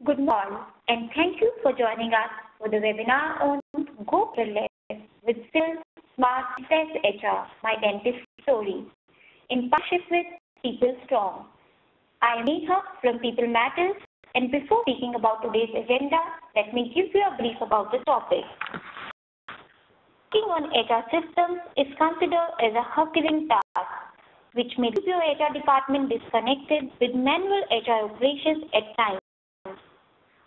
Good morning, and thank you for joining us for the webinar on Go Paperless with Smart SaaS HR, MyDentist story, in partnership with PeopleStrong. I am Neha from People Matters, and before speaking about today's agenda, let me give you a brief about the topic. Working on HR systems is considered as a Herculean task, which may leave your HR department disconnected with manual HR operations at times.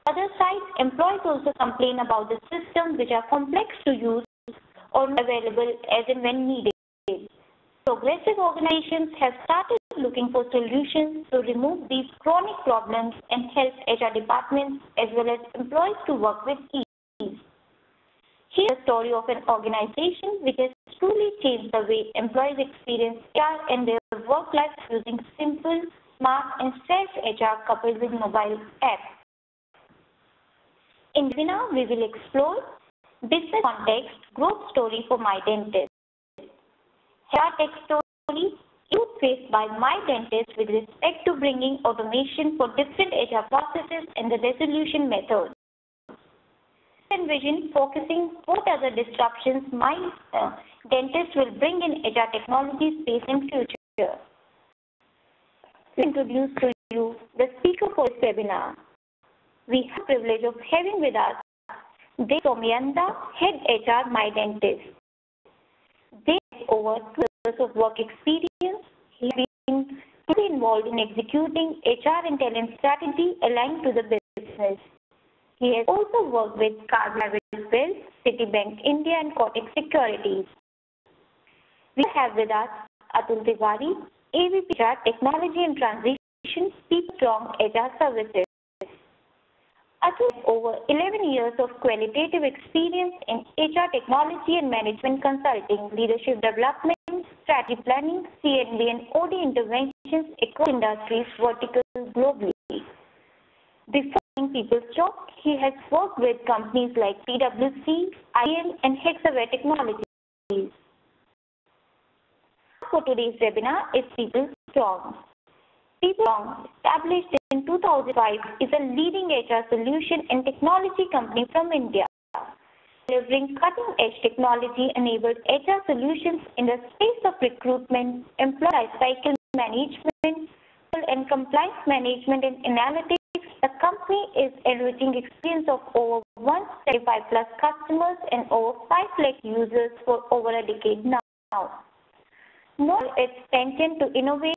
Other side, employees also complain about the systems which are complex to use or not available as and when needed. Progressive organizations have started looking for solutions to remove these chronic problems and help HR departments as well as employees to work with ease. Here's the story of an organization which has truly changed the way employees experience HR and their work life using simple, smart, and SaaS HR coupled with mobile apps. In this webinar, we will explore business context growth story for MyDentist. HR tech story issues faced by MyDentist with respect to bringing automation for different HR processes and the resolution methods. Vision focusing what other disruptions MyDentist will bring in HR technology space in future. To introduce to you the speaker for this webinar. We have the privilege of having with us Dave Somyanda, Head HR MyDentist. Dave has over 2 years of work experience. He has been involved in executing HR and talent strategy aligned to the business. He has also worked with Wealth, Citibank India, and Kotak Securities. We have with us Atul Tiwari, AVP HR Technology and Transition, PeopleStrong HR Services. Atul has over 11 years of qualitative experience in HR technology and management consulting, leadership development, strategy planning, C&D and OD interventions across industries verticals globally. Before PeopleStrong, he has worked with companies like PwC, IBM, and Hexaware Technologies. For today's webinar is PeopleStrong. PeopleStrong, established in 2005, is a leading HR solution and technology company from India, delivering cutting-edge technology-enabled HR solutions in the space of recruitment, employee lifecycle management, and compliance management and analytics. The company is enriching experience of over 175 plus customers and over 5 lakh users for over a decade now. Known for its intention to innovate,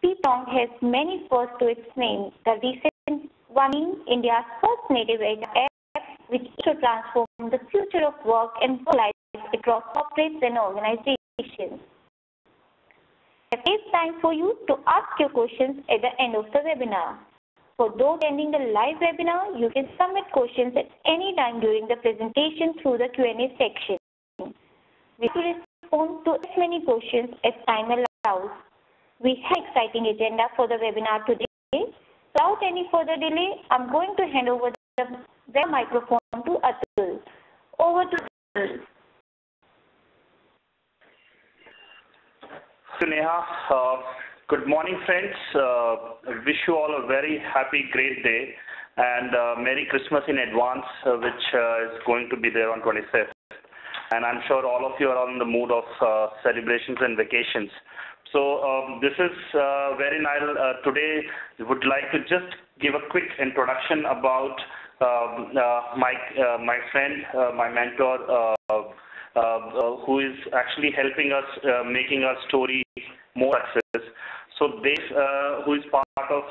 PeopleStrong has many firsts to its name. The recent one being India's first native HR app, which should transform the future of work and life across corporates and organizations. It is time for you to ask your questions at the end of the webinar. For those attending the live webinar, you can submit questions at any time during the presentation through the Q&A section. We will respond to as many questions as time allows. We have an exciting agenda for the webinar today. Without any further delay, I'm going to hand over the microphone to Atul. Over to Atul. Neha. Good morning, friends. Wish you all a very happy, great day, and Merry Christmas in advance, which is going to be there on 25th. And I'm sure all of you are in the mood of celebrations and vacations. So this is very nice. Today, I would like to just give a quick introduction about my friend, my mentor, who is actually helping us, making our story more success. So Dave, who is part of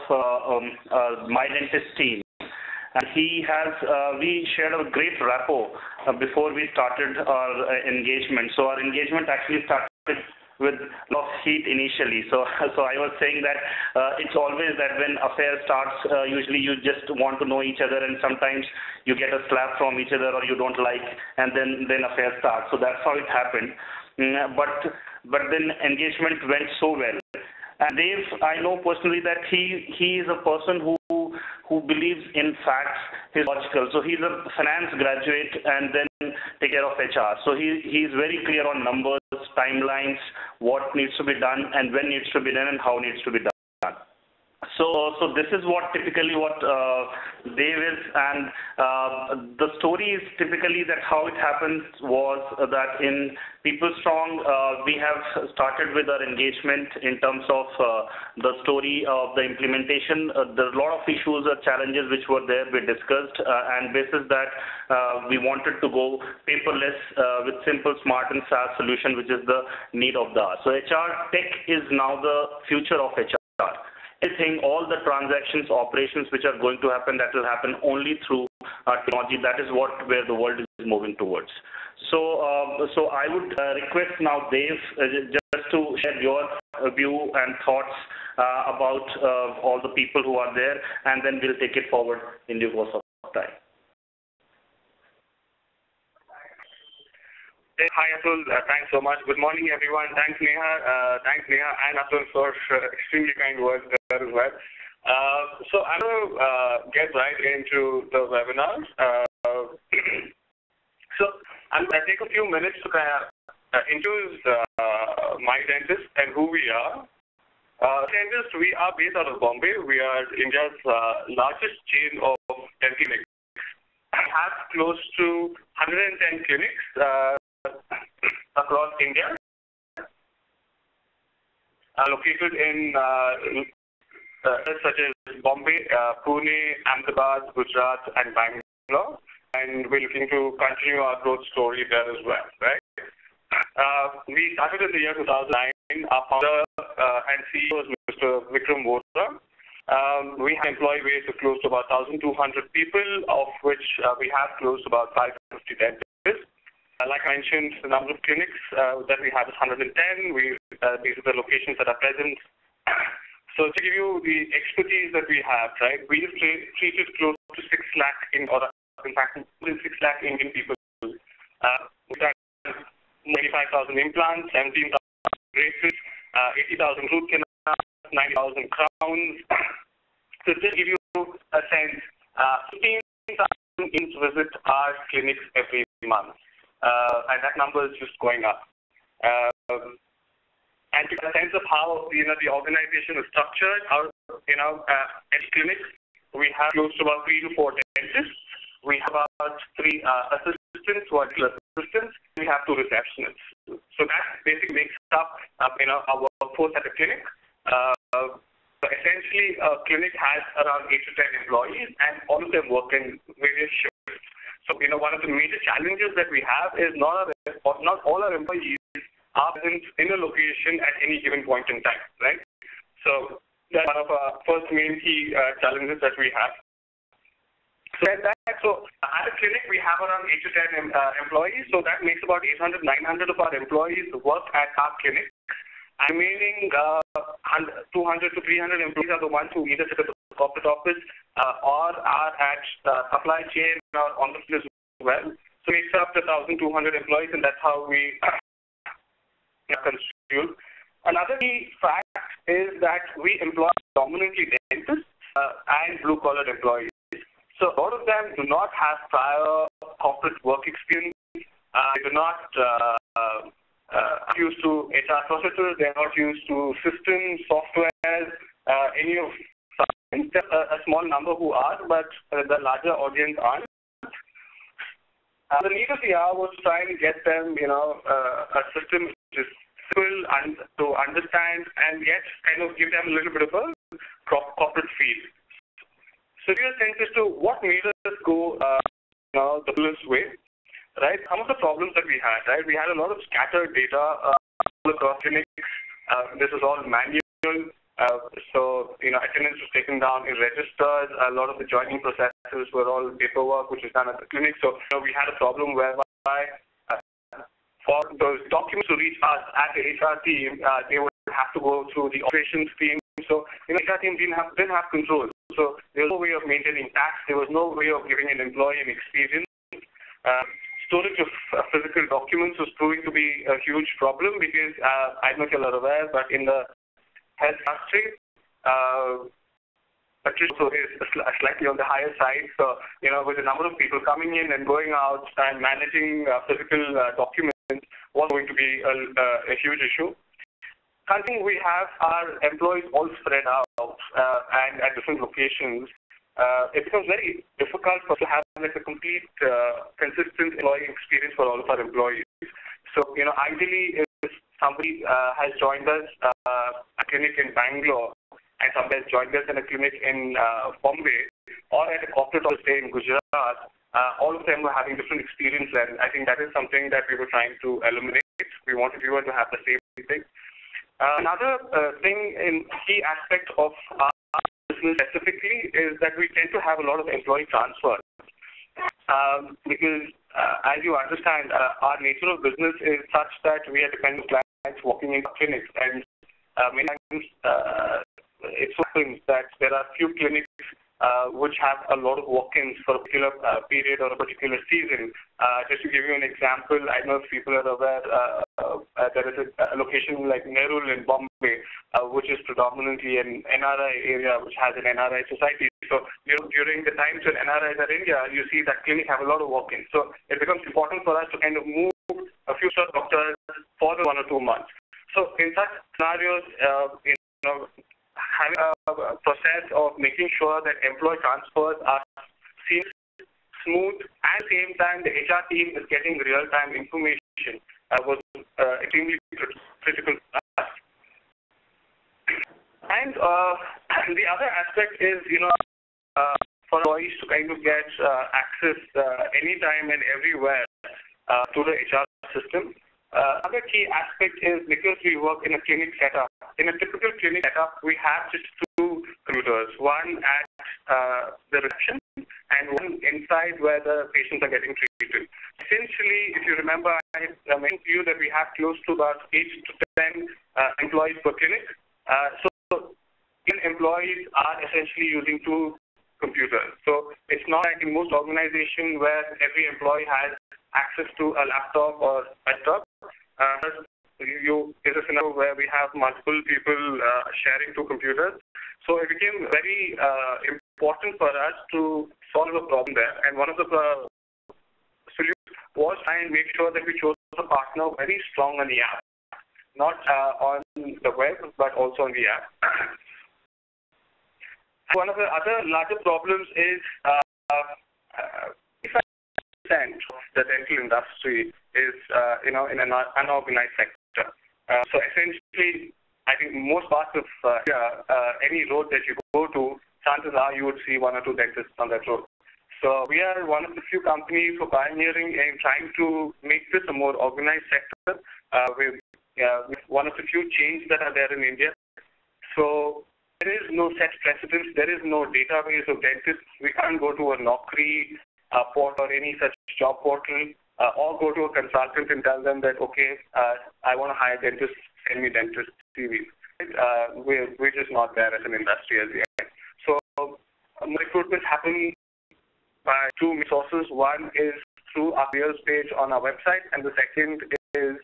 MyDentist team, and he has, we shared a great rapport before we started our engagement. So our engagement actually started with a lot of heat initially. So I was saying that it's always that when affair starts, usually you just want to know each other, and sometimes you get a slap from each other or you don't like, and then affair starts. So that's how it happened. But then engagement went so well. And Dave, I know personally that he is a person who believes in facts, he's logical. So he's a finance graduate and then take care of HR. So he's very clear on numbers, timelines, what needs to be done and when needs to be done and how needs to be done. So this is what typically what Dave is, and the story is typically that how it happens was that in PeopleStrong we have started with our engagement in terms of the story of the implementation. There are a lot of issues or challenges which were there we discussed, and basis that we wanted to go paperless with simple, smart, and SaaS solution, which is the need of the hour. So HR tech is now the future of HR. Everything, all the transactions, operations which are going to happen, that will happen only through technology. That is where the world is moving towards. So I would request now Dave just to share your view and thoughts about all the people who are there, and then we'll take it forward in due course of time. Hi Atul, thanks so much. Good morning everyone. Thanks Neha and Atul for extremely kind words there as well. So I'm going to get right into the webinar. So I'm going to take a few minutes to kind of introduce MyDentist and who we are. MyDentist, we are based out of Bombay. We are India's largest chain of dental clinics. We have close to 110 clinics across India, located in such as Bombay, Pune, Ahmedabad, Gujarat, and Bangalore, and we're looking to continue our growth story there as well, right? We started in the year 2009. Our founder and CEO is Mr. Vikram Vora. We have employee base of close to about 1,200 people, of which we have close to about 550 dentists. Like I mentioned, the number of clinics that we have is 110. These are the locations that are present. So to give you the expertise that we have, right, we have treated close to 6 lakh, in fact, more than 6 lakh Indian people. We've done 25,000 implants, 17,000 braces, 80,000 root canals, 90,000 crowns. So just to give you a sense, 15,000 Indians visit our clinics every month. And that number is just going up. And to get a sense of how the organization is structured, at clinics we have close to about 3 to 4 dentists. We have about 3 assistants, who are assistants. We have 2 receptionists. So that basically makes up our workforce at a clinic. So essentially, a clinic has around 8 to 10 employees, and all of them work in various shifts. So, one of the major challenges that we have is not all our employees are present in a location at any given point in time, right? So that's one of our first main key challenges that we have. So at a clinic, we have around 8 to 10 employees. So that makes about 800, 900 of our employees work at our clinic. And remaining 200 to 300 employees are the ones who either sit at the corporate office or are at supply chain or on the field as well. So it makes up the 1,200 employees, and that's how we constitute. Another key fact is that we employ dominantly dentists and blue-collar employees. So a lot of them do not have prior corporate work experience. They do not used to HR processes. They're not used to systems, software, any of something. A small number who are, but the larger audience aren't. The need of the hour was trying to get them, a system which is simple and to understand, and yet kind of give them a little bit of a corporate feel. So give a sense as to what made us go the paperless way. Right, some of the problems that we had, right, we had a lot of scattered data all across clinics. This is all manual, so attendance was taken down in registers. A lot of the joining processes were all paperwork, which is done at the clinic. So we had a problem whereby for those documents to reach us at the HR team, they would have to go through the operations team. So HR team didn't have control. So there was no way of maintaining tax. There was no way of giving an employee an experience. Storage of physical documents was proving to be a huge problem because, I don't know if you're aware, but in the health industry, attrition is slightly on the higher side. So, with the number of people coming in and going out and managing physical documents was going to be a huge issue. Currently, we have our employees all spread out and at different locations. It becomes very difficult for us to have like a complete, consistent employee experience for all of our employees. So, ideally, if somebody has joined us a clinic in Bangalore and somebody has joined us in a clinic in Bombay or at a corporate office in Gujarat, all of them were having different experiences, and I think that is something that we were trying to eliminate. We want everyone to have the same thing. Another key aspect of our business specifically is that we tend to have a lot of employee transfer. Because as you understand, our nature of business is such that we are dependent on clients walking into clinics, and many times it happens that there are few clinics which have a lot of walk-ins for a particular period or a particular season. Just to give you an example, I know if people are aware, there is a location like Nerul in Bombay, which is predominantly an NRI area, which has an NRI society. So during the times when NRIs are in India, you see that clinic have a lot of walk-ins. So it becomes important for us to kind of move a few doctors for the 1 or 2 months. So in such scenarios, having a process of making sure that employee transfers are seamless, smooth, and at the same time the HR team is getting real-time information was extremely critical to us. And the other aspect is, for employees to kind of get access anytime and everywhere to the HR system. Another key aspect is because we work in a clinic setup. In a typical clinic setup, we have just 2 computers, one at the reception and one inside where the patients are getting treated. Essentially, if you remember, I mentioned to you that we have close to about 8 to 10 employees per clinic. So employees are essentially using 2 computers. So it's not like in most organizations where every employee has access to a laptop or a desktop. Is a scenario where we have multiple people sharing 2 computers. So it became very important for us to solve a problem there. And one of the solutions was try and make sure that we chose a partner very strong on the app, not on the web, but also on the app. One of the other larger problems is of the dental industry is, in an unorganized sector. So essentially, I think most parts of any road that you go to, chances are you would see 1 or 2 dentists on that road. So we are one of the few companies who are pioneering and trying to make this a more organized sector. With one of the few chains that are there in India. So there is no set precedence. There is no database of dentists. We can't go to a Naukri portal or any such job portal, or go to a consultant and tell them that, okay, I want to hire dentists, send me dentist CVs. We're just not there as an industry as yet. So recruitment happens by 2 sources. One is through our careers page on our website, and the second is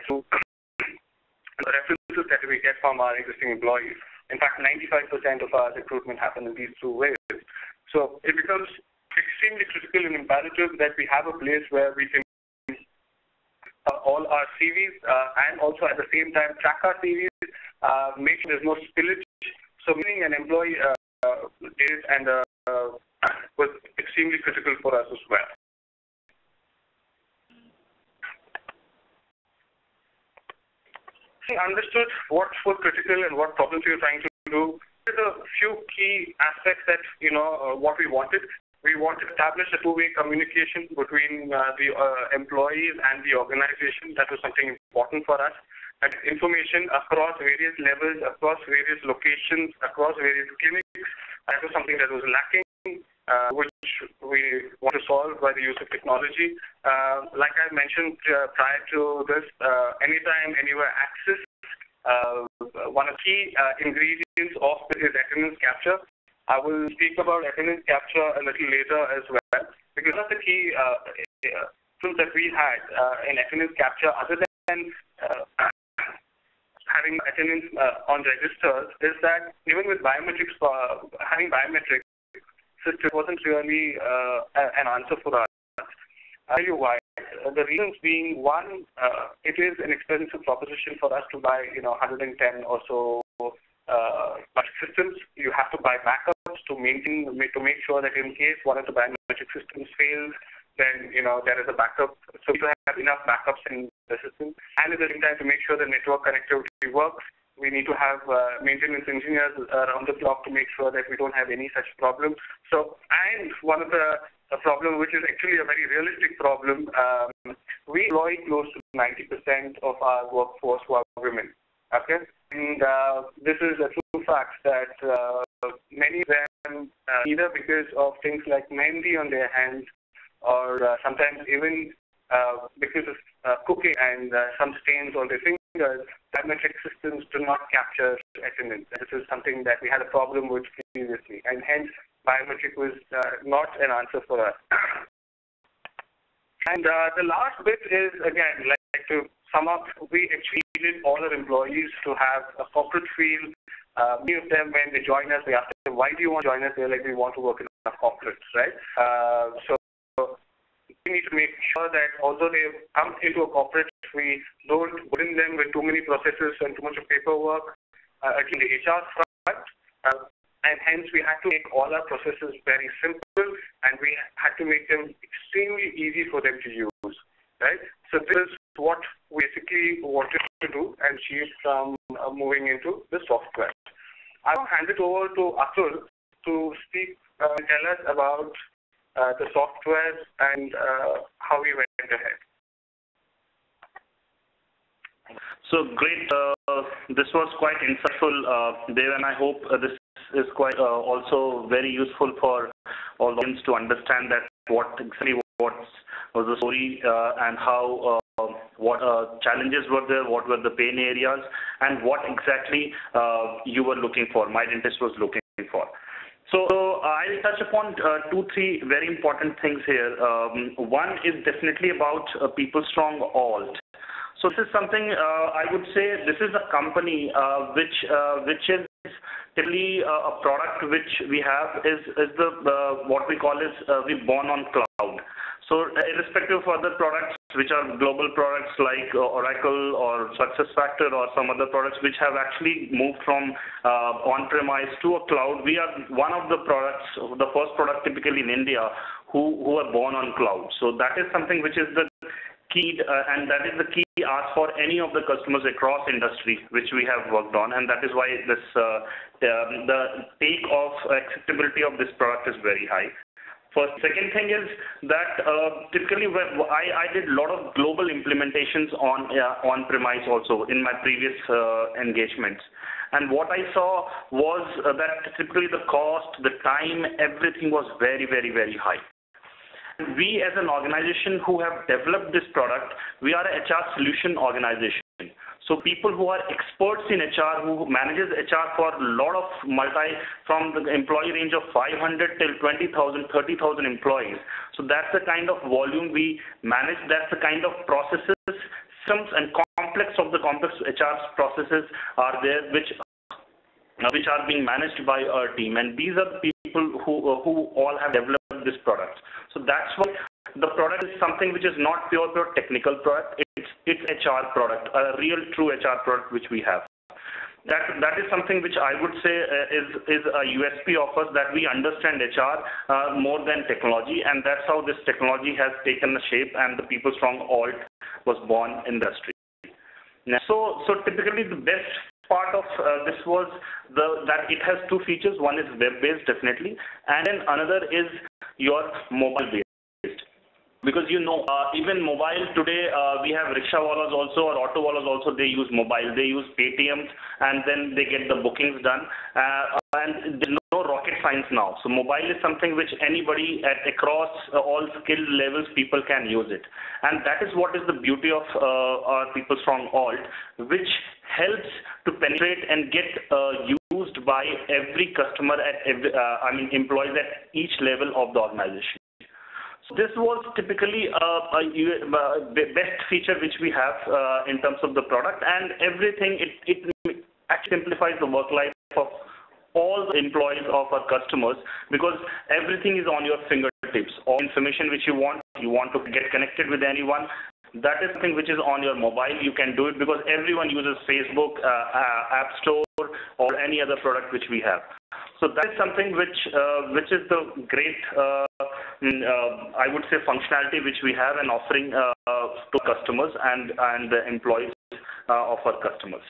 through the references that we get from our existing employees. In fact, 95% of our recruitment happens in these 2 ways. So it becomes extremely critical and imperative that we have a place where we can all our CVs and also at the same time track our CVs, make sure there's no spillage. So meaning an employee days and was extremely critical for us as well. We understood what was critical and what problems we were trying to do. There's a few key aspects that, what we wanted. We want to establish a 2-way communication between the employees and the organization. That was something important for us. And information across various levels, across various locations, across various clinics. That was something that was lacking, which we want to solve by the use of technology. Like I mentioned prior to this, anytime, anywhere access. One of the key ingredients of this is attendance capture. I will speak about attendance capture a little later as well, because one of the key tools that we had in attendance capture, other than having attendance on registers, is that even with biometrics, having biometrics system wasn't really an answer for us. I'll tell you why. The reasons being, one, it is an expensive proposition for us to buy, 110 or so systems. You have to buy backups to make sure that in case one of the biometric systems fails, then there is a backup. So we have enough backups in the system, and at the same time to make sure the network connectivity works, we need to have maintenance engineers around the clock to make sure that we don't have any such problem. So, and one of the problem, which is actually a very realistic problem, we employ close to 90% of our workforce who are women. Okay, and this is a true fact that many of them, either because of things like mehndi on their hands, or sometimes even because of cooking and some stains on their fingers, biometric systems do not capture attendance. This is something that we had a problem with previously, and hence biometric was not an answer for us. And the last bit is, again, like to sum up, we actually needed all our employees to have a corporate feel. Many of them, when they join us, we ask them, why do you want to join us? They're like, we want to work in a corporate, right? So we need to make sure that although they come into a corporate, we don't burden them with too many processes and too much of paperwork, again, the HR front. And hence, we had to make all our processes very simple, and we had to make them extremely easy for them to use, right? So this is what we basically wanted to do and achieve from moving into the software. I will hand it over to Atul to speak and tell us about the software and how we went ahead. So great. This was quite insightful, Dev, and I hope this is quite also very useful for all the audience to understand that what was the story and how what challenges were there, what were the pain areas, and what exactly you were looking for, MyDentist was looking for. So I'll touch upon 2-3 very important things here. One is definitely about PeopleStrong Alt. So this is something I would say this is a company which is typically a product which we have is the what we call is we born on cloud. So irrespective of other products which are global products like Oracle or SuccessFactors or some other products which have actually moved from on-premise to a cloud, we are one of the products, the first product typically in India who are born on cloud. So that is something which is the key, and that is the key ask for any of the customers across industry which we have worked on, and that is why this the take of acceptability of this product is very high. First, second thing is that typically I did a lot of global implementations on-premise also in my previous engagements. And what I saw was that typically the cost, the time, everything was very, very, very high. We as an organization who have developed this product, we are a HR solution organization. So people who are experts in HR, who manages HR for a lot of from the employee range of 500 till 20,000, 30,000 employees. So that's the kind of volume we manage. That's the kind of processes, systems, and complex HR processes are there which are being managed by our team. And these are the people who all have developed this product. So that's why the product is something which is not pure technical product. It's HR product, a real true HR product which we have. That is something which I would say is a USP of us, that we understand HR more than technology, and that's how this technology has taken the shape and the PeopleStrong Alt was born in the industry. So typically the best part of this was that it has two features. One is web-based, definitely, and then another is your mobile-based. Because even mobile today, we have rickshawalas also or autowalas also, they use mobile. They use Paytms and then they get the bookings done. And there's no rocket science now. So mobile is something which anybody across all skill levels, people can use it. And that is what is the beauty of our PeopleStrong Alt, which helps to penetrate and get used by every customer employees at each level of the organization. So this was typically the best feature which we have in terms of the product, and everything, it actually simplifies the work life of all the employees of our customers, because everything is on your fingertips. fingertips. All information which you want to get connected with anyone, that is something which is on your mobile. You can do it because everyone uses Facebook, App Store, or any other product which we have. So that is something which is the great, I would say, functionality which we have and offering to customers and the employees of our customers.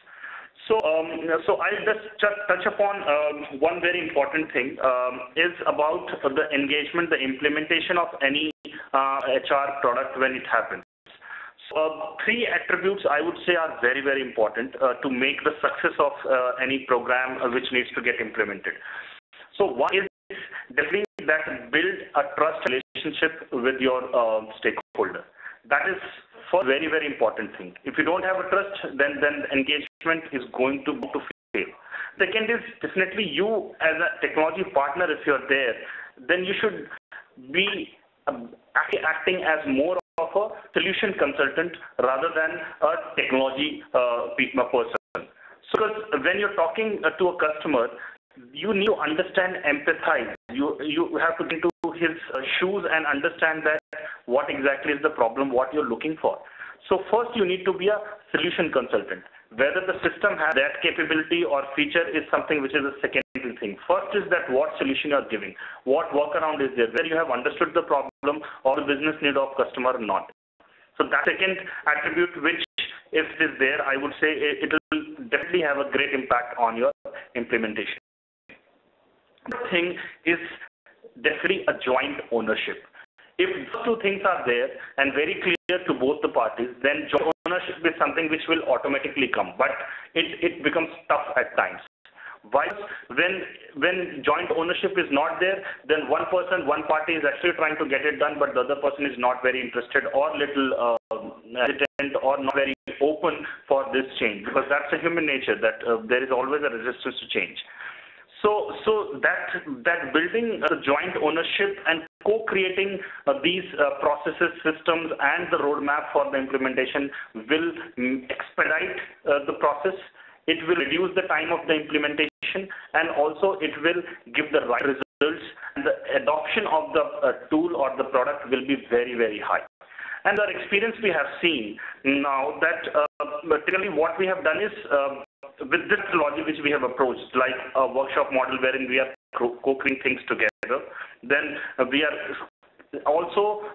So I'll just touch upon one very important thing is about the engagement, the implementation of any HR product when it happens. So, three attributes I would say are very, very important to make the success of any program which needs to get implemented. So one is definitely that build a trust relationship with your stakeholder. That is first very, very important thing. If you don't have a trust, then engagement is going to fail. Second is definitely you as a technology partner, if you're there, then you should be acting as more of a solution consultant rather than a technology person. So because when you're talking to a customer, you need to understand, empathize. You have to get into his shoes and understand that what exactly is the problem, what you're looking for. So first you need to be a solution consultant. Whether the system has that capability or feature is something which is a secondary thing. First is that what solution you are giving, what workaround is there, where you have understood the problem or the business need of customer or not. So that second attribute which if it is there, I would say it will definitely have a great impact on your implementation. The thing is definitely a joint ownership. If those two things are there and very clear to both the parties, then joint ownership is something which will automatically come, but it becomes tough at times. While when joint ownership is not there, then one party is actually trying to get it done, but the other person is not very interested or little hesitant or not very open for this change, because that's a human nature that there is always a resistance to change. So that building a joint ownership and co-creating these processes, systems, and the roadmap for the implementation will expedite the process. It will reduce the time of the implementation, and also it will give the right results, and the adoption of the tool or the product will be very, very high. And our experience we have seen now that particularly what we have done is with this logic which we have approached, like a workshop model wherein we are co-creating things together, then we are also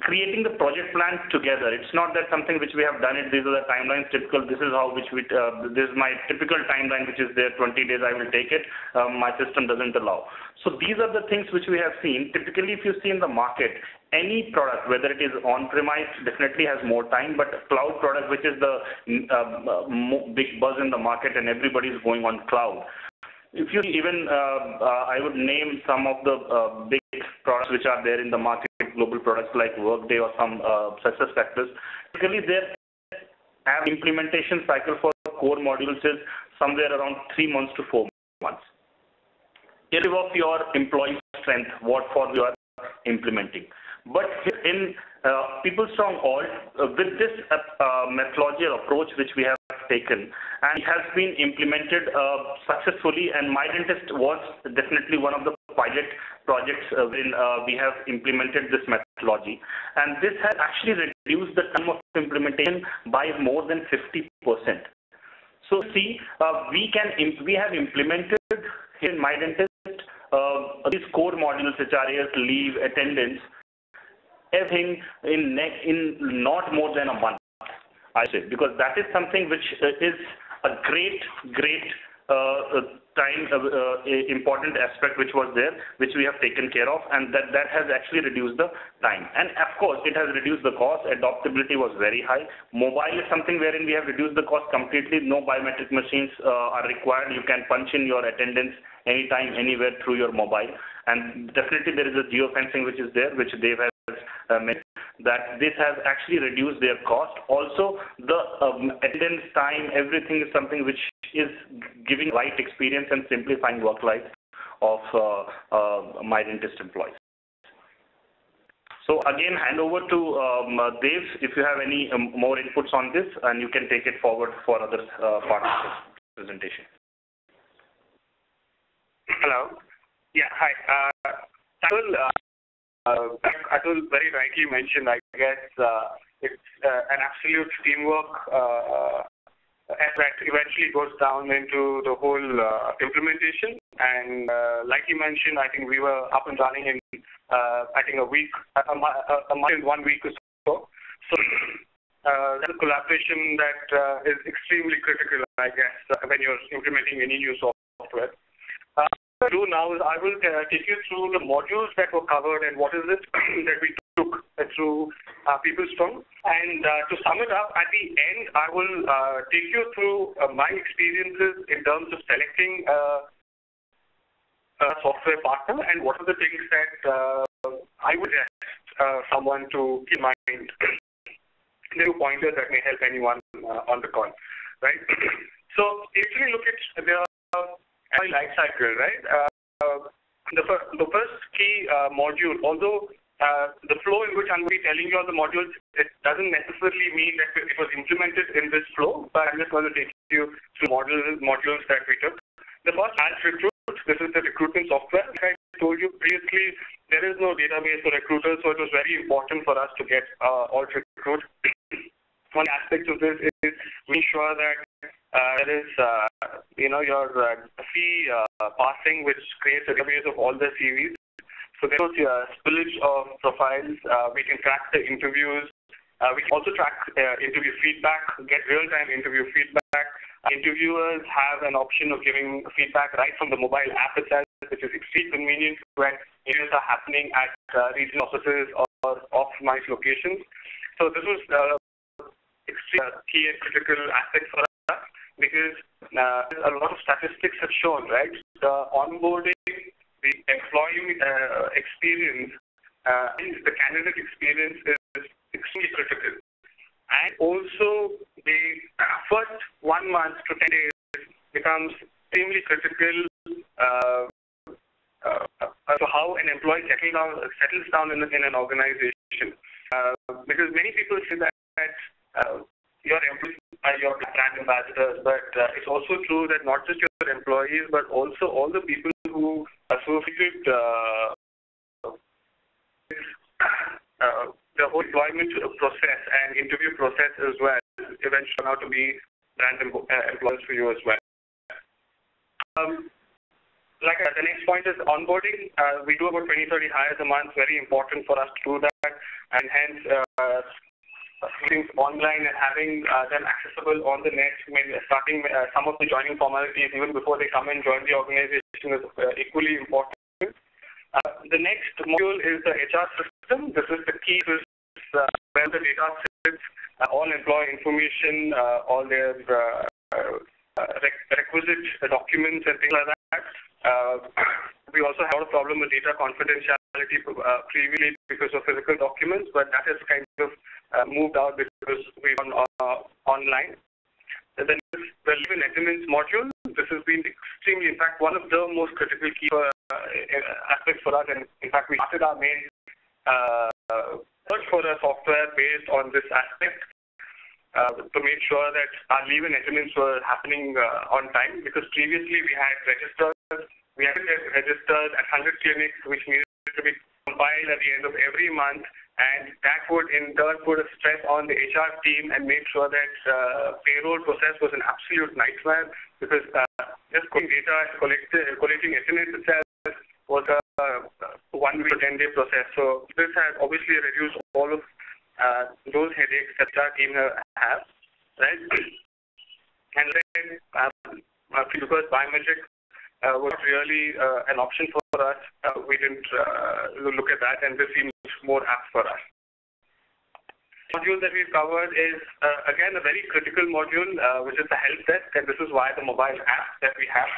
creating the project plan together. It's not that something which we have done it, these are the timelines typical, this is how which we, this is my typical timeline which is there, 20 days I will take it, my system doesn't allow. So these are the things which we have seen. Typically if you see in the market, any product, whether it is on-premise, definitely has more time, but cloud product, which is the big buzz in the market and everybody is going on cloud. If you even, I would name some of the big products which are there in the market, global products like Workday or some success factors. Typically, their implementation cycle for core modules is somewhere around 3 months to 4 months. Irrespective of your employee strength, what for you are implementing. But in PeopleStrong Alt, with this methodology or approach which we have taken, and it has been implemented successfully, and MyDentist was definitely one of the pilot projects when we have implemented this methodology, and this has actually reduced the time of implementation by more than 50%. So see, we have implemented here in MyDentist these core modules, HRMS, leave, attendance, everything in not more than a month, I say, because that is something which is a great important aspect which was there, which we have taken care of, and that has actually reduced the time. And of course, it has reduced the cost. Adoptability was very high. Mobile is something wherein we have reduced the cost completely. No biometric machines are required. You can punch in your attendance anytime, anywhere through your mobile. And definitely there is a geofencing which is there, which Dave has made, that this has actually reduced their cost. Also, the attendance time, everything is something which is giving right experience and simplifying work life of MyDentist employees. So again, hand over to Dave if you have any more inputs on this, and you can take it forward for other parts of the presentation. Hello. Yeah, hi. Atul very rightly mentioned, I guess it's an absolute teamwork that eventually goes down into the whole implementation. And like you mentioned, I think we were up and running in I think a month and 1 week or so. So that's a collaboration that is extremely critical, I guess, when you're implementing any new software. What I'll do now is I will take you through the modules that were covered and what is it that we took through PeopleStrong. And to sum it up, at the end, I will take you through my experiences in terms of selecting a software partner and what are the things that I would suggest someone to keep in mind. There are pointers that may help anyone on the call, right? So if you look at the life cycle, right? The first key module, although the flow in which I'm going to be telling you all the modules, it doesn't necessarily mean that it was implemented in this flow, but I'm just going to take you through modules that we took. The first, as recruit. This is the recruitment software. Like I told you previously, there is no database for recruiters, so it was very important for us to get all recruit. One aspect of this is we ensure that there is, your fee passing, which creates a database of all the CVs. So there was a spillage of profiles. We can track the interviews. We can also track interview feedback, get real-time interview feedback. Interviewers have an option of giving feedback right from the mobile app itself, which is extremely convenient when interviews are happening at regional offices or off-premise locations. So this was extremely key and critical aspect for us because a lot of statistics have shown, right? The onboarding, the employee experience, and the candidate experience is extremely critical. And also, the first 1 month to 10 days becomes extremely critical to how an employee settles down in an organization. Because many people say that your employees are your brand ambassadors, but it's also true that not just your employees, but also all the people who associate the whole employment process and interview process as well eventually turn out to be brand employers for you as well. The next point is onboarding. We do about 20-30 hires a month. Very important for us to do that, and hence things online and having them accessible on the net, starting some of the joining formalities even before they come and join the organization is equally important. The next module is the HR system. This is the key. This is where the data sits, all employee information, all their requisite documents and things like that. We also have a problem with data confidentiality previously because of physical documents, but that has kind of moved out because we've gone online. And then the leave and attendance module. This has been extremely, in fact, one of the most critical key aspects for us. And in fact, we started our main search for a software based on this aspect to make sure that our leave and attendance were happening on time. Because previously we had registers, we had registers at 100 clinics, which needed to be compiled at the end of every month. And that would in turn put a stress on the HR team and make sure that payroll process was an absolute nightmare because just collecting data and collecting attendance itself was a 1 week to 10-day process. So this has obviously reduced all of those headaches that our team have, right? And then because biometric was really an option for us, we didn't look at that, and this seems more apt for us. The module that we've covered is, again, a very critical module, which is the help desk, and this is why the mobile app that we have.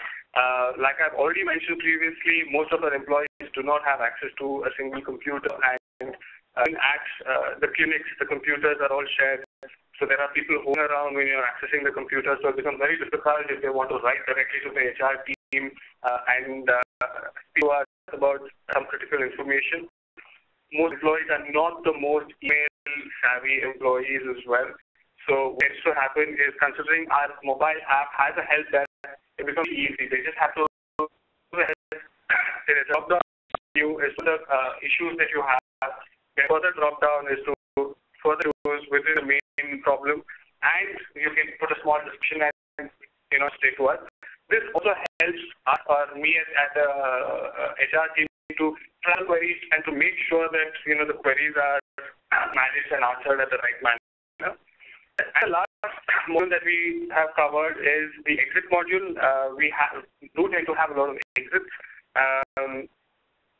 Like I've already mentioned previously, most of our employees do not have access to a single computer, and at the clinics, the computers are all shared. So there are people hovering around when you're accessing the computer, so it becomes very difficult if they want to write directly to the HR team and speak to us about some critical information. Most employees are not the most email-savvy employees as well. So what tends to happen is, considering our mobile app has a help desk, it becomes easy. They just have to do a drop-down you is the issues that you have. Then further drop down is to further use within the main problem, and you can put a small description and stay to us. This also helps us or me as a HR team to track queries and to make sure that the queries are managed and answered at the right manner. And the last module that we have covered is the exit module. We do tend to have a lot of exits.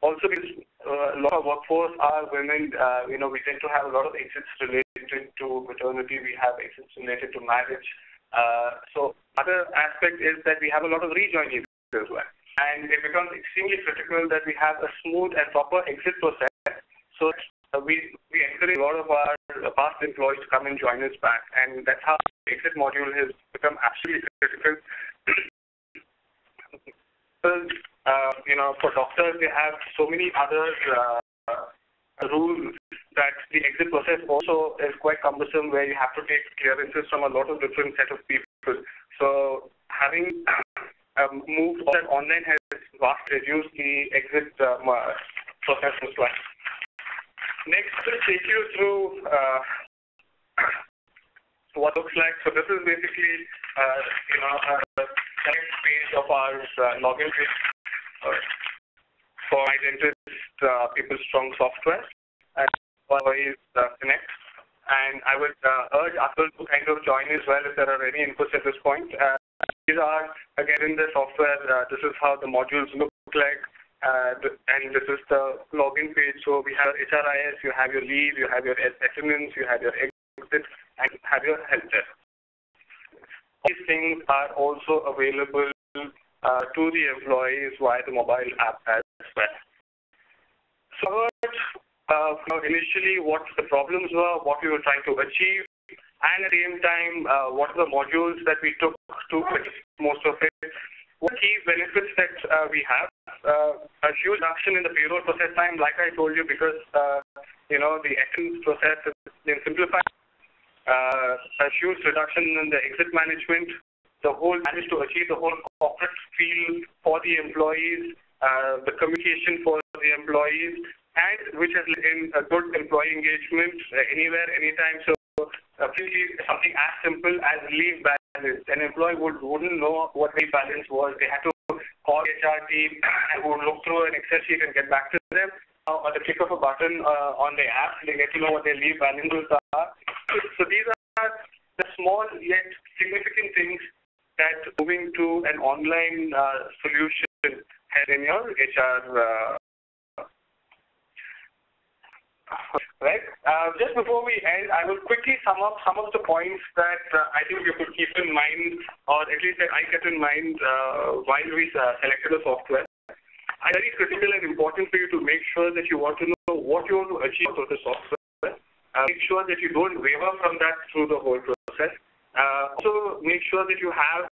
Also, because a lot of workforce are women, we tend to have a lot of exits related to maternity. We have exits related to marriage. So other aspect is that we have a lot of rejoinees as well. And it becomes extremely critical that we have a smooth and proper exit process. So we encourage a lot of our past employees to come and join us back. And that's how the exit module has become absolutely critical. For doctors, they have so many other rules that the exit process also is quite cumbersome, where you have to take clearances from a lot of different set of people. So having moved that online has vastly reduced the exit process as well. Next, we'll take you through what looks like. So this is basically a next page of our login page for MyDentist PeopleStrong software and always connect. And I would urge others to kind of join as well if there are any inputs at this point. These are, again, in the software, this is how the modules look like, and this is the login page. So we have HRIS, you have your leave, you have your attendance, you have your exit, and you have your help desk. These things are also available to the employees via the mobile app as well. So initially what the problems were, what we were trying to achieve, and at the same time what are the modules that we took to achieve most of it. What key benefits that we have? A huge reduction in the payroll process time, like I told you, because the attendance process has been simplified. A huge reduction in the exit management. The whole managed to achieve the whole corporate feel for the employees, the communication for the employees, and which has in a good employee engagement anywhere, anytime. So simply something as simple as leave balance. An employee wouldn't know what leave balance was. They had to call the HR team and would look through an Excel sheet and get back to them. Or the click of a button on the app, they get to know what their leave balances are. So these are the small yet significant things that moving to an online solution has in your HR. Right. Just before we end, I will quickly sum up some of the points that I think you could keep in mind, or at least that I kept in mind while we selected the software. It's very critical and important for you to make sure that you want to know what you want to achieve with the software. Make sure that you don't waver from that through the whole process. Also, make sure that you have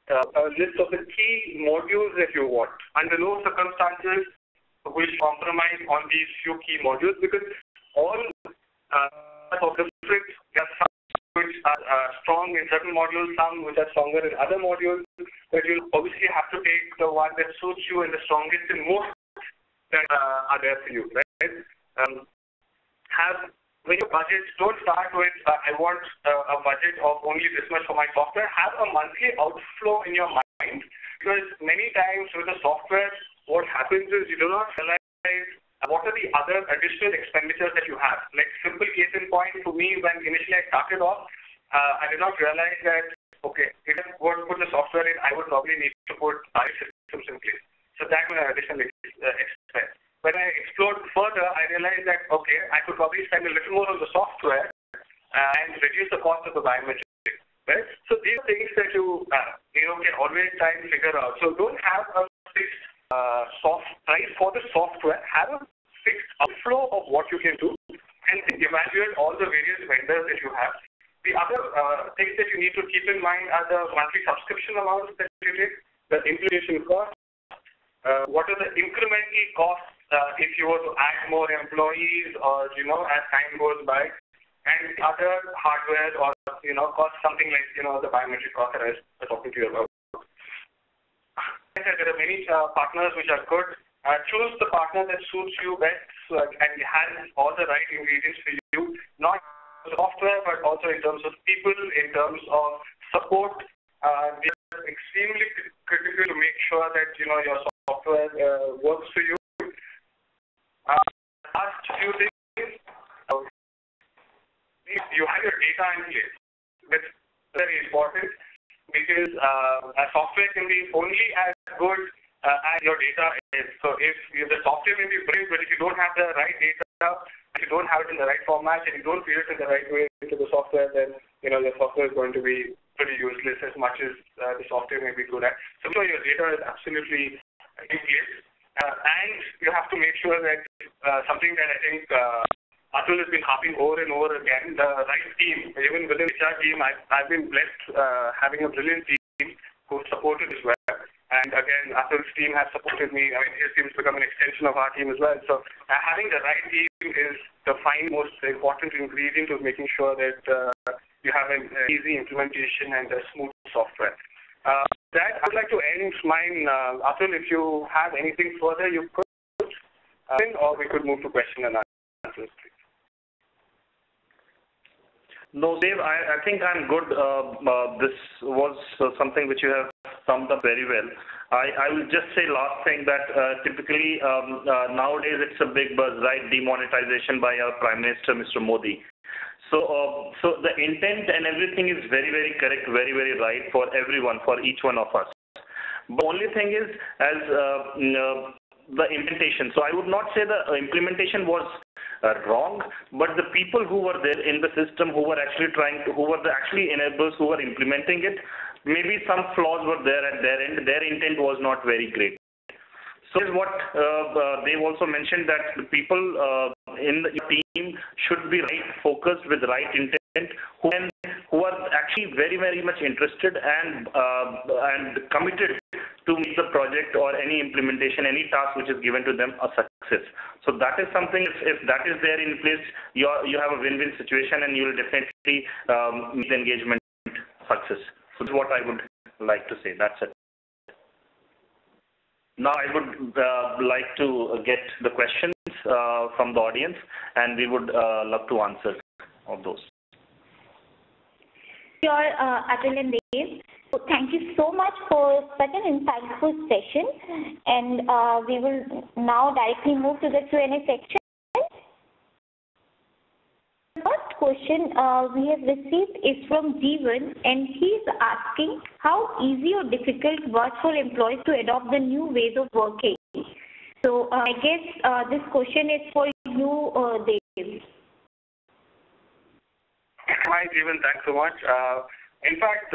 a list of the key modules that you want. Under no circumstances will compromise on these few key modules, because all of different, there are some which are strong in certain modules, some which are stronger in other modules, but you'll obviously have to take the one that suits you and the strongest and most that are there for you, right? When your budgets, don't start with, I want a budget of only this much for my software. Have a monthly outflow in your mind, because many times with the software, what happens is you do not realize what are the other additional expenditures that you have. Like simple case in point, for me, when initially I started off, I did not realize that, okay, if I were to put the software in, I would probably need to put other systems in place. So that was an additional expense. When I explored further, I realized that, okay, I could probably spend a little more on the software and reduce the cost of the biometric. Right? So these are things that you can always try and figure out. So don't have a fixed price for the software. Have a fixed outflow of what you can do, and evaluate all the various vendors that you have. The other things that you need to keep in mind are the monthly subscription amounts that you take, the implementation cost, what are the incremental costs if you were to add more employees or, as time goes by, and other hardware or, costs, something like, the biometric cost that I was talking to you about. There are many partners which are good, choose the partner that suits you best and has all the right ingredients for you, not software, but also in terms of people, in terms of support. They are extremely critical to make sure that your software works for you. Last few things, you have your data in place. That's very important because a software can be only as good as your data is. So if the software may be brilliant, but if you don't have the right data, if you don't have it in the right format, and you don't feed it in the right way into the software, then the software is going to be pretty useless as much as the software may be good at. So your data is absolutely in place, and you have to make sure that something that I think Atul has been harping over and over again, the right team. Even within the HR team, I've been blessed having a brilliant team who supported as well. And again, Atul's team has supported me. I mean, his team has become an extension of our team as well. So having the right team is the most important ingredient of making sure that you have an easy implementation and a smooth software. That I would like to end mine. Atul, if you have anything further, you could, or we could move to question and answers, please. No, Dave, I think I'm good. This was something which you have summed up very well. I will just say last thing that typically nowadays it's a big buzz, right? Demonetization by our Prime Minister, Mr. Modi. So the intent and everything is very, very correct, very, very right for everyone, for each one of us. The only thing is as the implementation. So I would not say the implementation was wrong, but the people who were there in the system, who were actually actually enablers, who were implementing it, maybe some flaws were there at their end. Their intent was not very great. So is what they've also mentioned, that the people in the team should be right focused with right intent, who are actually very, very much interested and committed to make the project or any implementation, any task which is given to them a success. So that is something, if that is there in place, you have a win-win situation and you will definitely make the engagement success. So that's what I would like to say. That's it. Now I would like to get the questions from the audience, and we would love to answer all those. Sure, Atul and Dave. So thank you so much for such an insightful session, and we will now directly move to the Q&A section. The first question we have received is from Jeevan, and he is asking how easy or difficult was for employees to adopt the new ways of working. So I guess this question is for you, Dave. Hi, Jeevan. Thanks so much. In fact,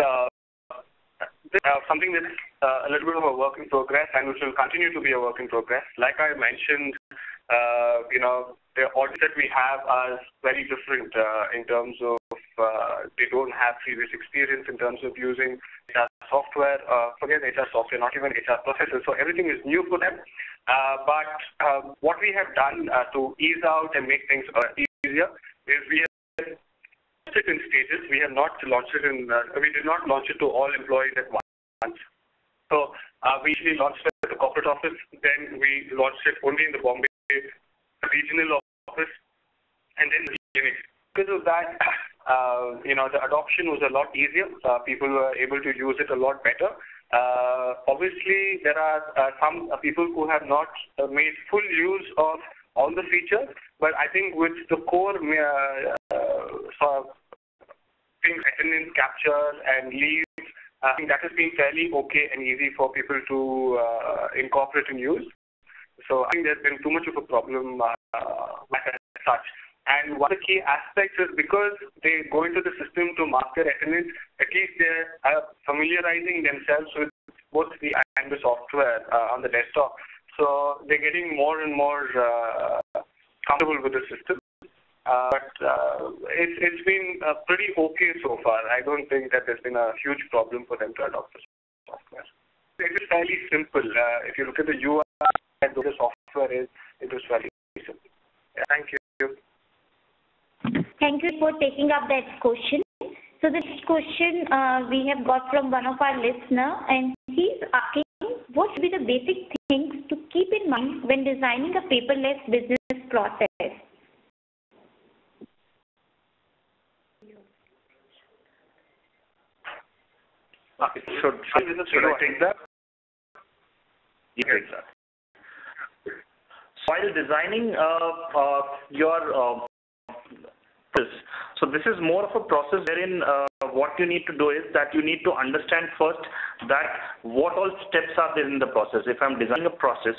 something that's a little bit of a work in progress, and which will continue to be a work in progress. Like I mentioned, the audience that we have are very different in terms of they don't have previous experience in terms of using HR software. Forget HR software, not even HR processes. So everything is new for them. But what we have done to ease out and make things easier is we have it in stages. We have not launched it we did not launch it to all employees at once. So we usually launched it at the corporate office, then we launched it only in the Bombay regional office, and then the clinic. Because of that, the adoption was a lot easier. People were able to use it a lot better. Obviously, there are some people who have not made full use of all the features, but I think with the core sort of things, attendance capture and leave, I think that has been fairly okay and easy for people to incorporate and use. So I think there's been too much of a problem as such. And one of the key aspects is because they go into the system to mark their attendance, at least they're familiarizing themselves with both the and the software on the desktop. So they're getting more and more comfortable with the system. But it's been pretty okay so far. I don't think that there's been a huge problem for them to adopt the software. It is fairly simple. If you look at the UI and what the software is, it is fairly simple. Yeah, thank you. Thank you for taking up that question. So this question we have got from one of our listeners, and he's asking what should be the basic things to keep in mind when designing a paperless business process? Should I take that? You take that. While designing your so this is more of a process wherein what you need to do is that you need to understand first that what all steps are there in the process. If I'm designing a process,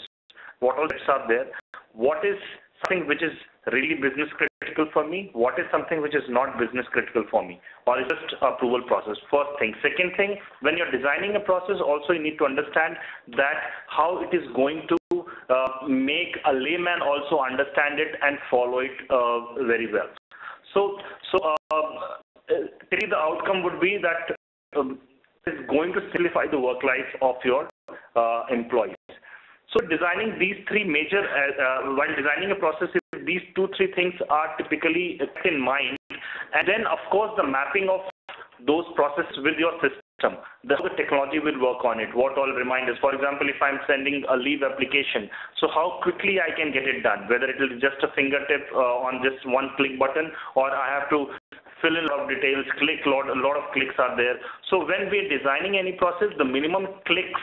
what all steps are there? What is something which is really business critical for me? What is something which is not business critical for me? Or is just approval process? First thing. Second thing, when you're designing a process, also you need to understand that how it is going to make a layman also understand it and follow it very well. So the outcome would be that it's going to simplify the work life of your employees. So designing these three major, while designing a process, if these 2-3 things are typically in mind, and then of course the mapping of those processes with your system, the technology will work on it. What all reminders? For example, if I'm sending a leave application, so how quickly I can get it done, whether it is just a fingertip on just one click button, or I have to fill in a lot of details, a lot of clicks are there. So when we're designing any process, the minimum clicks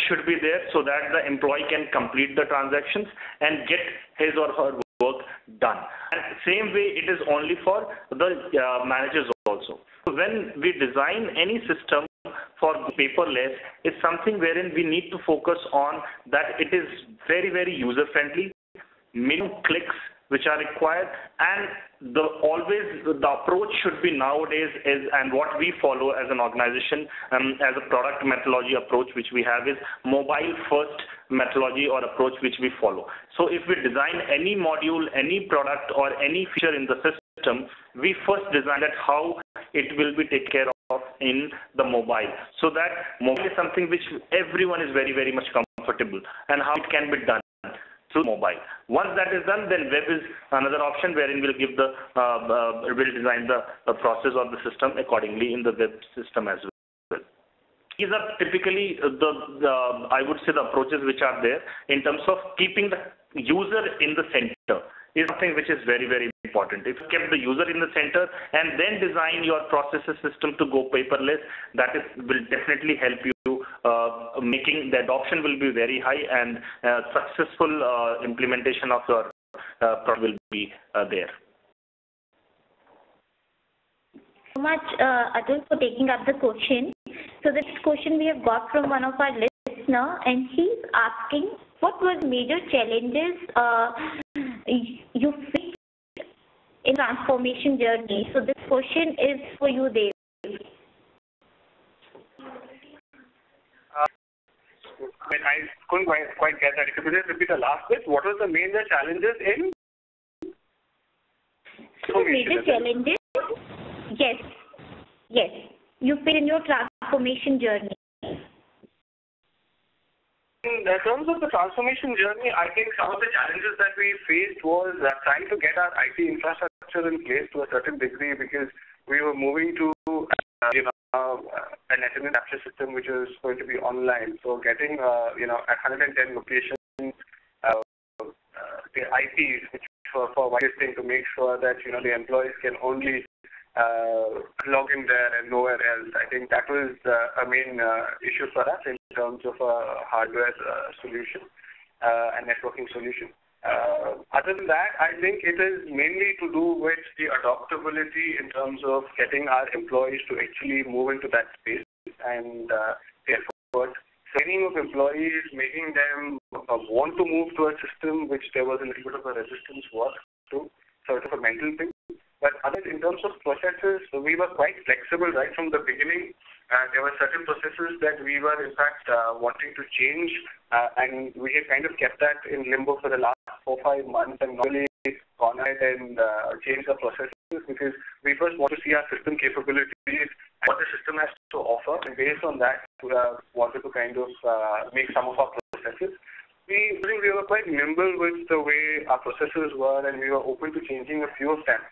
should be there so that the employee can complete the transactions and get his or her work done. And same way it is only for the managers also. So when we design any system for paperless, it's something wherein we need to focus on that it is very, very user friendly, minimum clicks which are required, and the approach should be nowadays is, and what we follow as an organization, as a product methodology approach which we have, is mobile first methodology or approach which we follow. So if we design any module, any product or any feature in the system, we first design that how it will be taken care of in the mobile, so that mobile is something which everyone is very, very much comfortable, and how it can be done through mobile. Once that is done, then web is another option wherein we'll give the we'll design the process or the system accordingly in the web system as well. These are typically I would say the approaches which are there in terms of keeping the user in the center is something which is very, very important. If you kept the user in the center and then design your processes system to go paperless, that will definitely help you. Making the adoption will be very high, and successful implementation of your product will be there. So much, Atul, for taking up the question. So this question we have got from one of our listeners, and he's asking, what were the major challenges you faced in transformation journey? So this question is for you, Dave. I couldn't quite get that. Could you just repeat the last bit? What was the major challenges in? So major challenges, yes, you fit in your transformation journey. In terms of the transformation journey, I think some of the challenges that we faced was trying to get our IT infrastructure in place to a certain degree, because we were moving to an attendance capture system which is going to be online. So getting at 110 locations, the IPs which for whitelisting to make sure that the employees can only log in there and nowhere else. I think that was a main issue for us in terms of a hardware solution and networking solution. Other than that, I think it is mainly to do with the adaptability in terms of getting our employees to actually move into that space, and the effort, training of employees, making them want to move to a system which there was a little bit of a resistance was to, sort of a mental thing. But other in terms of processes, we were quite flexible right from the beginning. There were certain processes that we were in fact wanting to change, and we have kind of kept that in limbo for the last 4-5 months, and normally gone ahead and changed the processes, because we first want to see our system capabilities and what the system has to offer, and based on that we wanted to kind of make some of our processes. We were quite nimble with the way our processes were, and we were open to changing a few of them.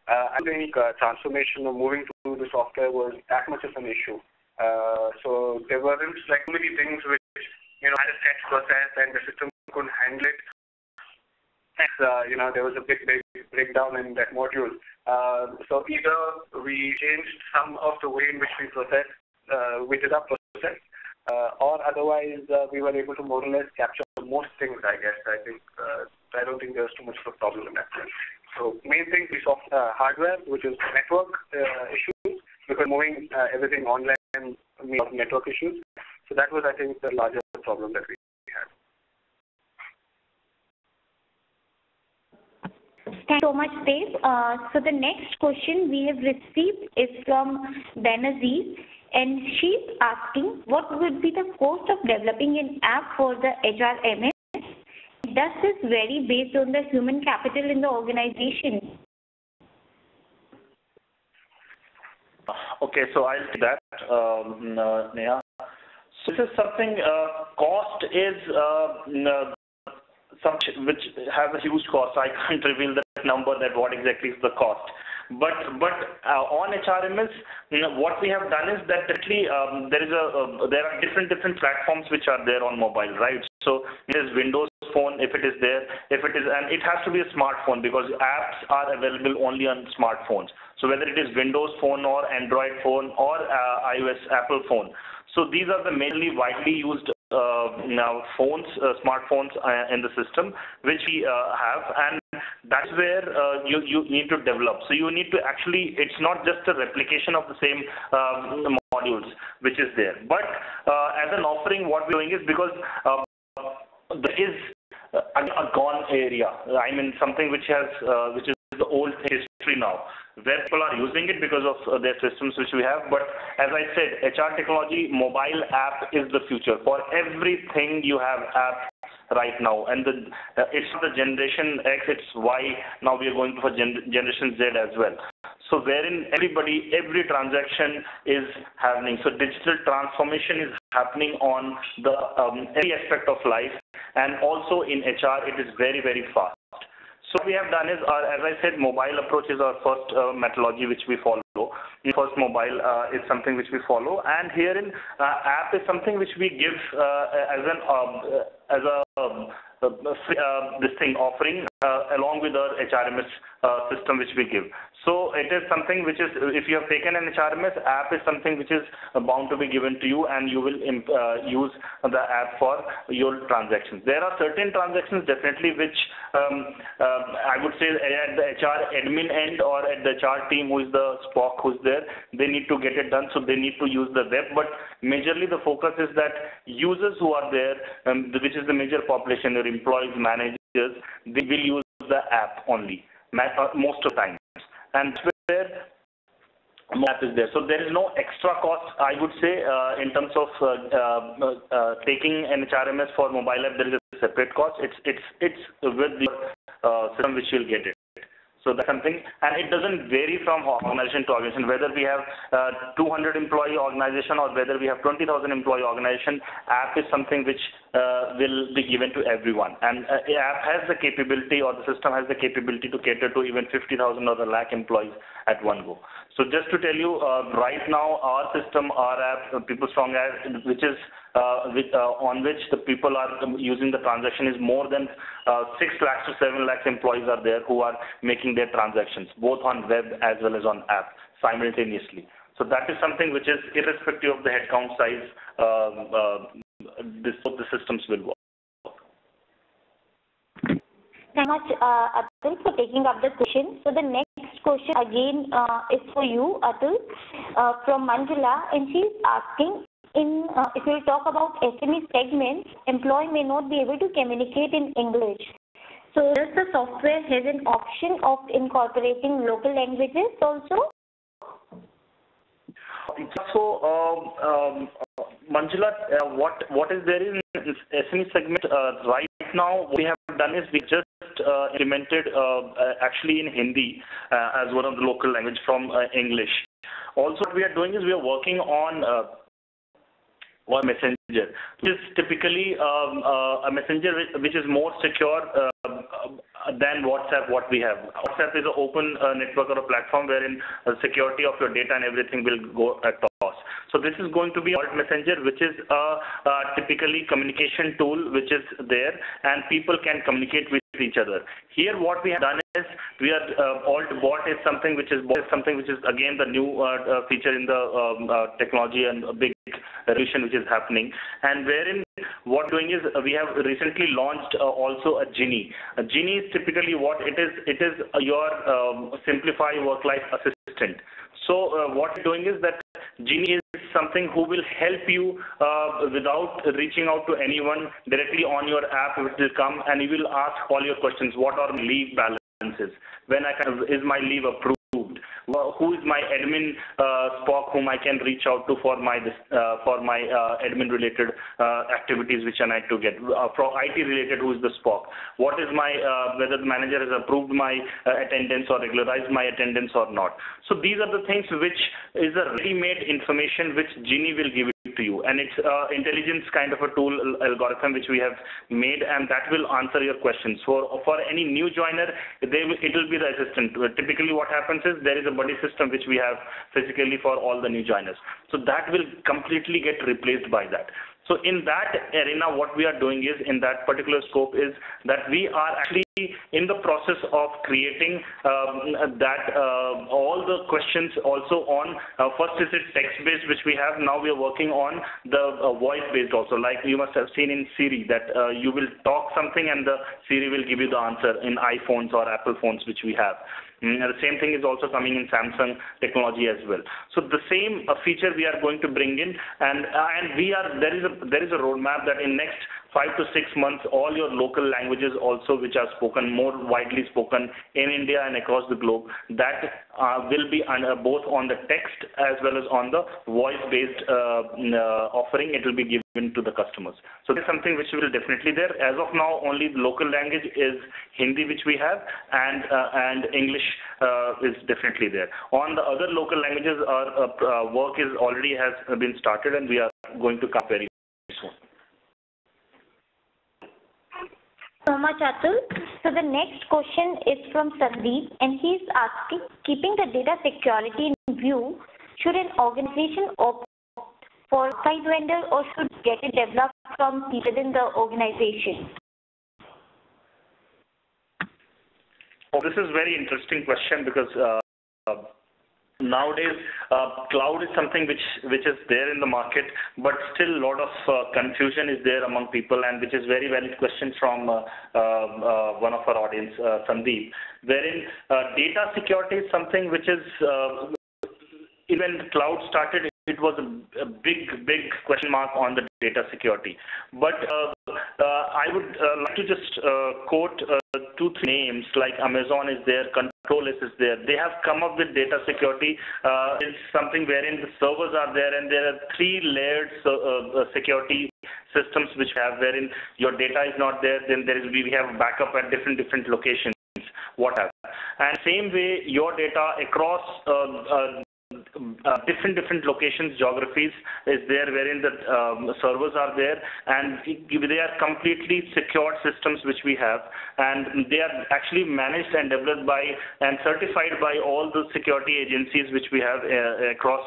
I think transformation or moving to the software was that much of an issue. So there weren't like many things which had a set process and the system couldn't handle it. There was a big breakdown in that module. So either we changed some of the way in which we did our process, or otherwise we were able to more or less capture most things, I guess. I don't think there's too much of a problem in that sense. So main thing is hardware, which is network issues, because moving everything online means network issues. So that was, I think, the larger problem that we had. Thank you so much, Dave. So the next question we have received is from Benazir, and she's asking, what would be the cost of developing an app for the HRMS? Does this vary based on the human capital in the organization? Okay, so I'll do that, Neha. So this is something, cost is something which has a huge cost. I can't reveal that number, that what exactly is the cost. But on HRMS, what we have done is that actually there are different platforms which are there on mobile, right? So it is Windows Phone if it is there, and it has to be a smartphone because apps are available only on smartphones. So whether it is Windows Phone or Android phone or iOS Apple phone. So these are the mainly widely used now smartphones in the system which we have, and that's where you need to develop. So you need to actually, it's not just a replication of the same modules which is there, but as an offering, what we're doing is, because there is a gone area. I mean, something which is the old history now, where people are using it because of their systems which we have. But as I said, HR technology, mobile app is the future. For everything you have app right now, and it's not the generation X, it's Y. Now we are going for generation Z as well. So wherein every transaction is happening. So digital transformation is happening on the every aspect of life, and also in HR it is very, very fast. So what we have done is, as I said, mobile approach is our first methodology which we follow. First mobile is something which we follow, and herein app is something which we give as this thing offering along with our HRMS system which we give. So it is something which is, if you have taken an HRMS, app is something which is bound to be given to you, and you will use the app for your transactions. There are certain transactions definitely which I would say at the HR admin end or at the HR team who is the Spock who's there, they need to get it done, so they need to use the web. But majorly the focus is that users who are there, which is the major population, your employees, managers, they will use the app only most of the time, and where app is there. So there is no extra cost, I would say, in terms of taking an HRMS for mobile app. There is a separate cost. It's with the system which you'll get it. So that's something, and it doesn't vary from organization to organization. Whether we have 200 employee organization or whether we have 20,000 employee organization, app is something which will be given to everyone. And app has the capability, or the system has the capability to cater to even 50,000 or a lakh employees at one go. So just to tell you, right now our system, our app, PeopleStrong app, which is on which the people are using the transaction, is more than 6 lakhs to 7 lakhs employees are there who are making their transactions, both on web as well as on app simultaneously. So that is something which is irrespective of the headcount size, the systems will work. Thank you much, Atul, for taking up the question. So the next question again is for you, Atul, from Manjula, and she's asking, if you talk about SME segments, employee may not be able to communicate in English. So does the software have an option of incorporating local languages also? So, Manjula, what is there in SME segment right now? What we have done is we just implemented actually in Hindi as one of the local language from English. Also, what we are doing is we are working on Messenger, which is typically a messenger which is more secure than WhatsApp. What we have, WhatsApp is an open network or a platform wherein the security of your data and everything will go at toss. So this is going to be Alt Messenger, which is a typically communication tool which is there, and people can communicate with each other. Here what we have done is we are Alt Bot is something which is again the new feature in the technology and a big revolution which is happening, and wherein what we're doing is we have recently launched also a Genie. A Genie is typically what it is. It is your Simplify Work-Life assistant. So what we're doing is that Genie is something who will help you without reaching out to anyone. Directly on your app it will come and you will ask all your questions. What are leave balances? When is my leave approved? Who is my admin Spock whom I can reach out to for my admin related activities which I need to get, for IT related, who is the Spock, what is my whether the manager has approved my attendance or regularized my attendance or not. So these are the things which is a ready-made information which Genie will give it to you, and it's intelligence kind of a tool algorithm which we have made, and that will answer your questions. For any new joiner, it will be the assistant. Typically what happens is there is a buddy system which we have physically for all the new joiners. So that will completely get replaced by that. So in that arena, what we are doing is, in that particular scope, is that we are actually in the process of creating all the questions also on, first is it text-based, which we have. Now we are working on the voice-based also. Like you must have seen in Siri that you will talk something and the Siri will give you the answer in iPhones or Apple phones, which we have. The same thing is also coming in Samsung technology as well. So the same feature we are going to bring in, and there is a roadmap that in next 5 to 6 months, all your local languages also which are spoken, more widely spoken in India and across the globe, that will be both on the text as well as on the voice-based offering. It will be given to the customers. So this is something which will definitely there. As of now, only the local language is Hindi, which we have, and English is definitely there. On the other local languages, our work is already has been started, and we are going to come very soon. So much, Atul. So the next question is from Sandeep, and he's asking, keeping the data security in view, should an organization opt for outside vendor or should get it developed from within the organization? Oh, this is a very interesting question, because nowadays cloud is something which is there in the market, but still a lot of confusion is there among people, and which is very valid question from one of our audience, Sandeep, wherein data security is something which is even cloud started, it was a big question mark on the data security. But I would like to just quote 2-3 names, like Amazon is there, Control-S is there. They have come up with data security. It's something wherein the servers are there, and there are 3 layered security systems which have, wherein your data is not there, then we have backup at different locations, whatever. And same way, your data across different locations, geographies is there, wherein the servers are there, and they are completely secured systems which we have, and they are actually managed and developed by and certified by all the security agencies which we have across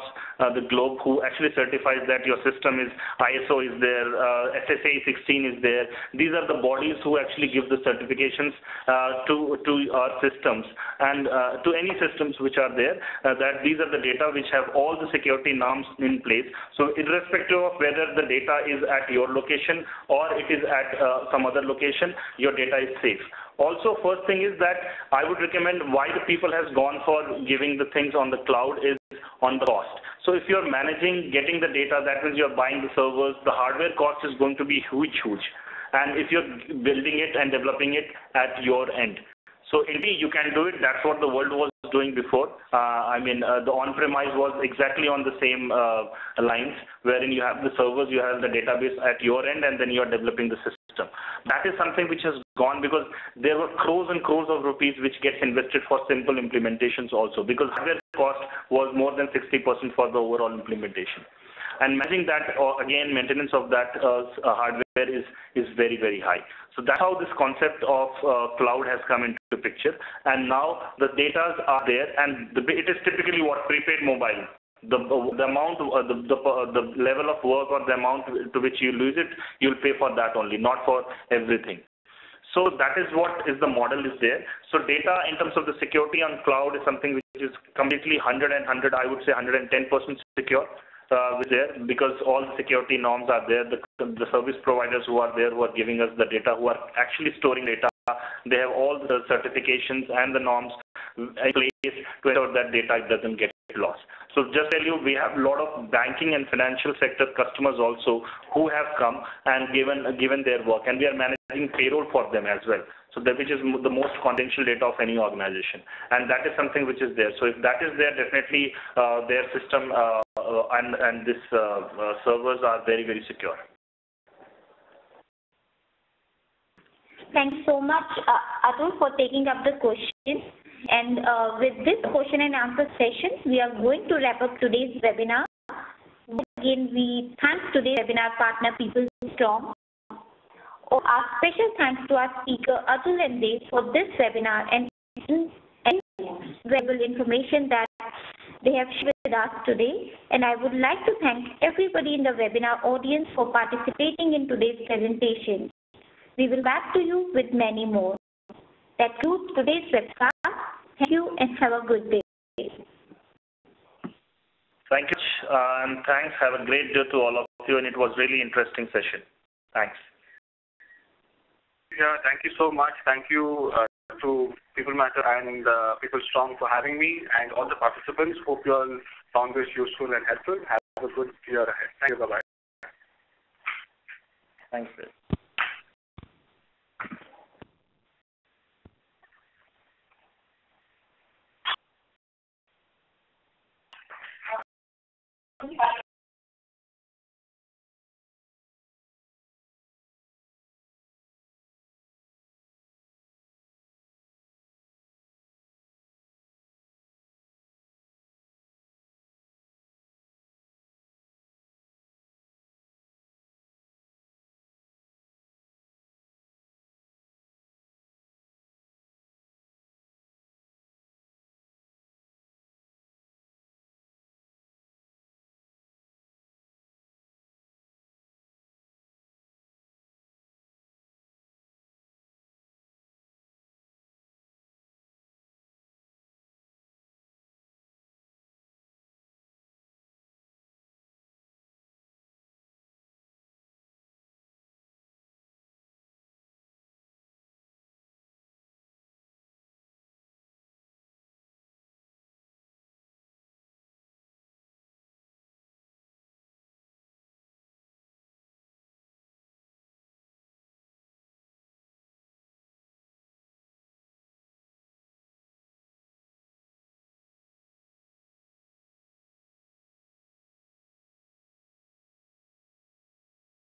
the globe, who actually certifies that your system is ISO is there, SSA 16 is there. These are the bodies who actually give the certifications to our systems and to any systems which are there, that these are the data which have all the security norms in place. So irrespective of whether the data is at your location or it is at some other location, your data is safe. Also, first thing is that I would recommend why the people has gone for giving the things on the cloud is on the cost. So if you're managing, getting the data, that means you're buying the servers, the hardware cost is going to be huge. And if you're building it and developing it at your end. So indeed, you can do it. That's what the world was doing before. The on-premise was exactly on the same lines, wherein you have the servers, you have the database at your end, and then you are developing the system. That is something which has gone, because there were crores and crores of rupees which gets invested for simple implementations also, because hardware cost was more than 60% for the overall implementation. And managing that, again, maintenance of that hardware is very high. So that's how this concept of cloud has come into the picture. And now the data are there, and it is typically what prepaid mobile. the amount, the level of work or the amount to which you lose it, you'll pay for that only, not for everything. So that is what is the model is there. So data in terms of the security on cloud is something which is completely 100, I would say 110% secure. There, because all the security norms are there, the service providers who are there, who are giving us the data, who are actually storing data, they have all the certifications and the norms in place to ensure that data doesn't get lost. So just tell you, we have a lot of banking and financial sector customers also who have come and given their work, and we are managing payroll for them as well. So that which is the most confidential data of any organization, and that is something which is there. So if that is there, definitely their system and this servers are very, very secure. Thanks so much, Atul, for taking up the question. And with this question and answer session, we are going to wrap up today's webinar. Again, we thank today's webinar partner, PeopleStrong. Our special thanks to our speaker, Atul and Dev, for this webinar and valuable information that they have shared with us today. And I would like to thank everybody in the webinar audience for participating in today's presentation. We will back to you with many more. That concludes today's webcast. Thank you and have a good day. Thank you, and thanks. Have a great day to all of you, and it was really interesting session. Thanks. Yeah, thank you so much. Thank you to People Matter and PeopleStrong for having me, and all the participants. Hope you all found this useful and helpful. Have a good year ahead. Thank you. Bye-bye. Thanks, Chris.